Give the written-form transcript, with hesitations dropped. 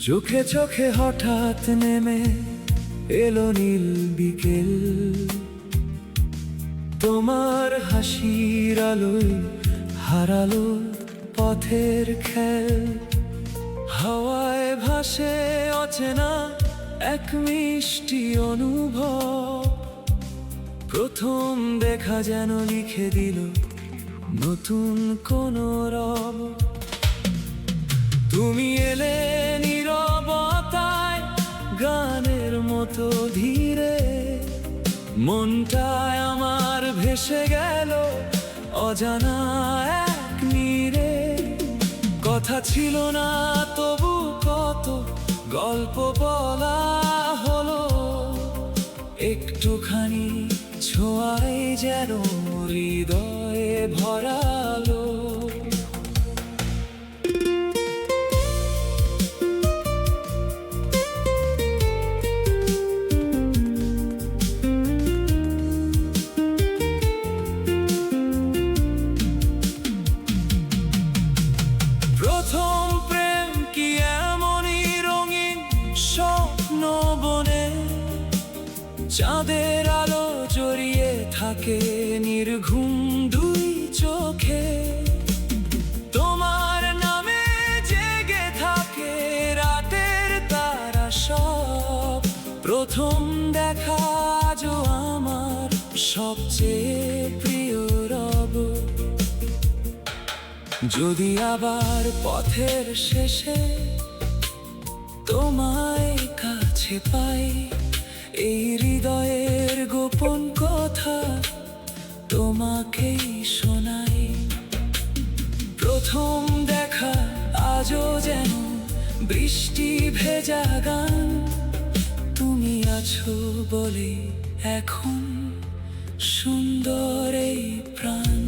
চোখে চোখে হঠাৎ নেমে এলো নীল বিকেল, তোমার হাসির আলোয় হারালো পথের খেল। হাওয়ায় ভাসে অচেনা এক মিষ্টি অনুভব, প্রথম দেখা যেন লিখে দিল নতুন কোন রব। তুমি এলে নীরবতায় গানের মতো ধীরে, মনটায় আমার ভেসে গেল অজানা এক নীরে। কথা ছিল না তবু কত গল্প বলা হলো, একটুখানি ছোঁয়ায় যেন হৃদয়ে ভরালো। প্রথম প্রেম কি এমনই রঙিন স্বপ্ন বনে, চাঁদের আলো জড়িয়ে থাকে নির্ঘুম দুই চোখে। তোমার নামে জেগে থাকে রাতের তারা সব, প্রথম দেখা আজও আমার সবচেয়ে প্রিয় রব। যদি আবার পথের শেষে তোমায় কাছে পাই, এই হৃদয়ের গোপন কথা তোমাকেই শোনাই। প্রথম দেখা আজও যেন বৃষ্টি ভেজা গান, তুমি আছো বলে এখন সুন্দর এই প্রাণ।